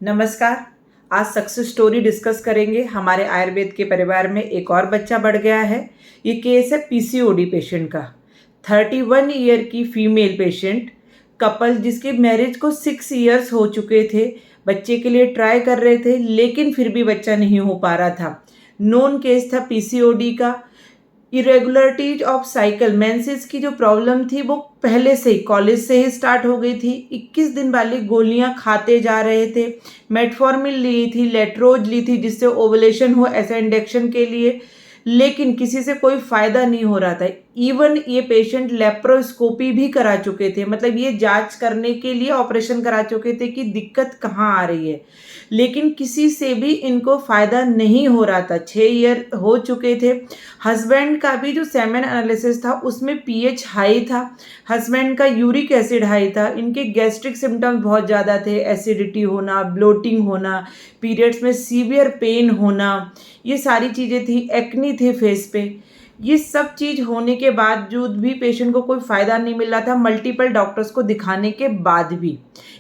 नमस्कार। आज success story discuss करेंगे। हमारे आयुर्वेद के परिवार में एक और बच्चा बढ़ गया है। ये केस है पीसीओडी पेशेंट का। 31 ईयर की फीमेल पेशेंट, कपल जिसके मैरिज को 6 इयर्स हो चुके थे। बच्चे के लिए ट्राई कर रहे थे लेकिन फिर भी बच्चा नहीं हो पा रहा था। नोन केस था पीसीओडी का। इरेगुलरिटीज ऑफ साइकिल, मेंसेस की जो प्रॉब्लम थी वो पहले से ही कॉलेज से ही स्टार्ट हो गई थी। 21 दिन वाली गोलियां खाते जा रहे थे। मेटफॉर्मिन ली थी, लेट्रोज ली थी जिससे ओवुलेशन हो, ऐसे इंडक्शन के लिए, लेकिन किसी से कोई फायदा नहीं हो रहा था। इवन ये पेशेंट लेप्रोस्कोपी भी करा चुके थे, मतलब ये जांच करने के लिए ऑपरेशन करा चुके थे कि दिक्कत कहाँ आ रही है, लेकिन किसी से भी इनको फायदा नहीं हो रहा था। 6 ईयर हो चुके थे। हस्बैंड का भी जो सेमेन एनालिसिस था उसमें पीएच हाई था, हस्बैंड का यूरिक एसिड हाई था। इनके गैस्ट्रिक सिम्टम्स बहुत ज़्यादा थे, एसिडिटी होना, ब्लोटिंग होना, पीरियड्स में सीवियर पेन होना, ये सारी चीज़ें थी। एक्नी थे फेस पे। ये सब चीज़ होने के बावजूद भी पेशेंट को कोई फ़ायदा नहीं मिल रहा था, मल्टीपल डॉक्टर्स को दिखाने के बाद भी।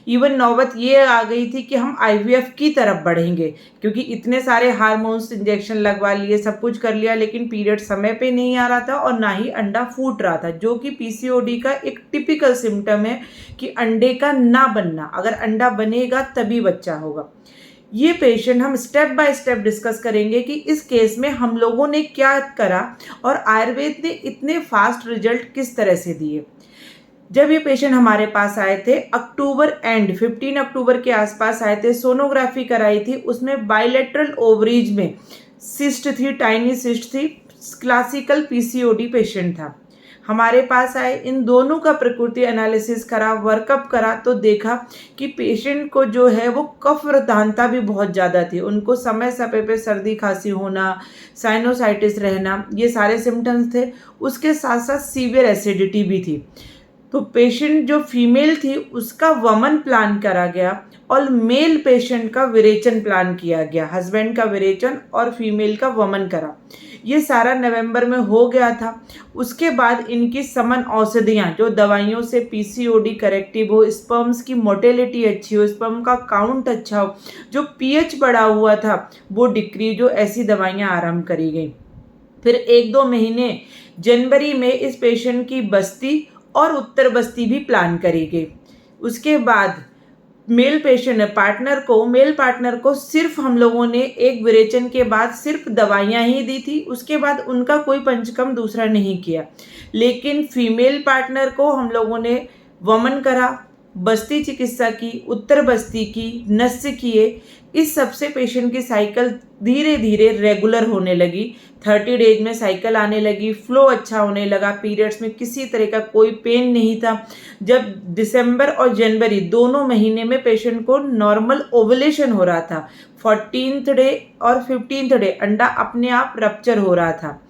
इवन नौबत ये आ गई थी कि हम आईवीएफ की तरफ बढ़ेंगे, क्योंकि इतने सारे हार्मोन्स इंजेक्शन लगवा लिए, सब कुछ कर लिया, लेकिन पीरियड समय पे नहीं आ रहा था और ना ही अंडा फूट रहा था, जो कि पीसीओडी का एक टिपिकल सिम्टम है कि अंडे का ना बनना। अगर अंडा बनेगा तभी बच्चा होगा। ये पेशेंट हम स्टेप बाय स्टेप डिस्कस करेंगे कि इस केस में हम लोगों ने क्या करा और आयुर्वेद ने इतने फास्ट रिजल्ट किस तरह से दिए। जब ये पेशेंट हमारे पास आए थे अक्टूबर एंड 15 अक्टूबर के आसपास आए थे, सोनोग्राफी कराई थी, उसमें बायलेटरल ओवरीज में सिस्ट थी, टाइनी सिस्ट थी, क्लासिकल पीसीओडी पेशेंट था। हमारे पास आए, इन दोनों का प्रकृति एनालिसिस करा, वर्कअप करा, तो देखा कि पेशेंट को जो है वो कफ प्रधानता भी बहुत ज़्यादा थी। उनको समय समय पे सर्दी खांसी होना, साइनोसाइटिस रहना, ये सारे सिम्टम्स थे। उसके साथ साथ सीवियर एसिडिटी भी थी। तो पेशेंट जो फीमेल थी उसका वमन प्लान करा गया और मेल पेशेंट का विरेचन प्लान किया गया। हस्बैंड का विरेचन और फीमेल का वमन करा। ये सारा नवंबर में हो गया था। उसके बाद इनकी समन औषधियाँ, जो दवाइयों से पीसीओडी करेक्टिव हो, स्पर्म्स की मोटेलिटी अच्छी हो, स्पर्म का काउंट अच्छा हो, जो पीएच बढ़ा हुआ था वो डिक्रीज हो, ऐसी दवाइयाँ आरंभ करी गई। फिर 1-2 महीने जनवरी में इस पेशेंट की बस्ती और उत्तर बस्ती भी प्लान करी गई। उसके बाद मेल पार्टनर को सिर्फ हम लोगों ने एक विरेचन के बाद सिर्फ दवाइयाँ ही दी थी। उसके बाद उनका कोई पंचकर्म दूसरा नहीं किया। लेकिन फीमेल पार्टनर को हम लोगों ने वमन करा, बस्ती चिकित्सा की, उत्तर बस्ती की, नस्य किए। इस सबसे पेशेंट की साइकिल धीरे धीरे रेगुलर होने लगी। 30 डेज में साइकिल आने लगी, फ्लो अच्छा होने लगा, पीरियड्स में किसी तरह का कोई पेन नहीं था। जब दिसंबर और जनवरी दोनों महीने में पेशेंट को नॉर्मल ओवुलेशन हो रहा था, 14th डे और 15th डे अंडा अपने आप रप्चर हो रहा था।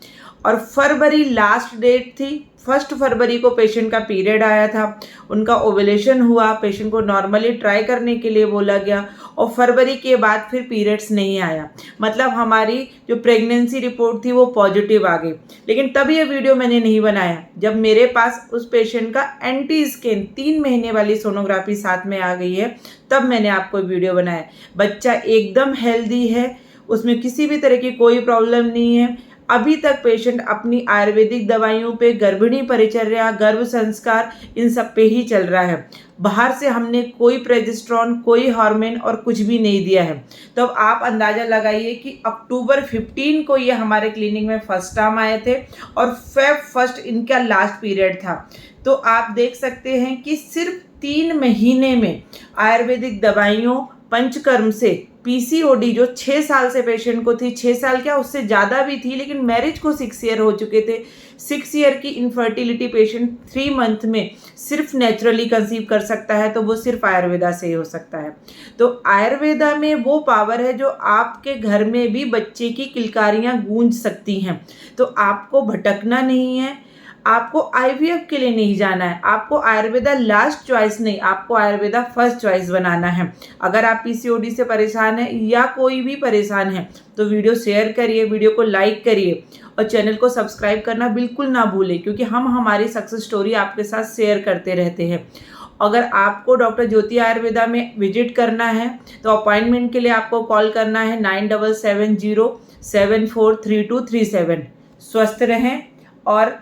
और फरवरी लास्ट डेट थी, 1 फरवरी को पेशेंट का पीरियड आया था, उनका ओवुलेशन हुआ, पेशेंट को नॉर्मली ट्राई करने के लिए बोला गया और फरवरी के बाद फिर पीरियड्स नहीं आया। मतलब हमारी जो प्रेगनेंसी रिपोर्ट थी वो पॉजिटिव आ गई। लेकिन तब ये वीडियो मैंने नहीं बनाया जब मेरे पास उस पेशेंट का एंटी स्कैन 3 महीने वाली सोनोग्राफी साथ में आ गई है, तब मैंने आपको वीडियो बनाया। बच्चा एकदम हेल्दी है, उसमें किसी भी तरह की कोई प्रॉब्लम नहीं है। अभी तक पेशेंट अपनी आयुर्वेदिक दवाइयों पे, गर्भिणी परिचर्या, गर्भ संस्कार, इन सब पे ही चल रहा है। बाहर से हमने कोई प्रोजेस्टेरोन, कोई हार्मोन और कुछ भी नहीं दिया है। तो अब आप अंदाज़ा लगाइए कि अक्टूबर 15 को ये हमारे क्लिनिक में फर्स्ट टाइम आए थे और फेब 1 इनका लास्ट पीरियड था। तो आप देख सकते हैं कि सिर्फ 3 महीने में आयुर्वेदिक दवाइयों, पंचकर्म से पीसीओडी जो 6 साल से पेशेंट को थी, 6 साल क्या उससे ज़्यादा भी थी, लेकिन मैरिज को 6 ईयर हो चुके थे। 6 ईयर की इनफर्टिलिटी पेशेंट 3 मंथ में सिर्फ नेचुरली कंसीव कर सकता है, तो वो सिर्फ आयुर्वेदा से ही हो सकता है। तो आयुर्वेदा में वो पावर है जो आपके घर में भी बच्चे की किलकारियाँ गूंज सकती हैं। तो आपको भटकना नहीं है, आपको आईवीएफ के लिए नहीं जाना है, आपको आयुर्वेदा लास्ट चॉइस नहीं, आपको आयुर्वेदा फर्स्ट चॉइस बनाना है। अगर आप पीसीओडी से परेशान हैं या कोई भी परेशान है तो वीडियो शेयर करिए, वीडियो को लाइक करिए और चैनल को सब्सक्राइब करना बिल्कुल ना भूलें, क्योंकि हम हमारी सक्सेस स्टोरी आपके साथ शेयर करते रहते हैं। अगर आपको डॉक्टर ज्योति आयुर्वेदा में विजिट करना है तो अपॉइंटमेंट के लिए आपको कॉल करना है 9770743237। स्वस्थ रहें और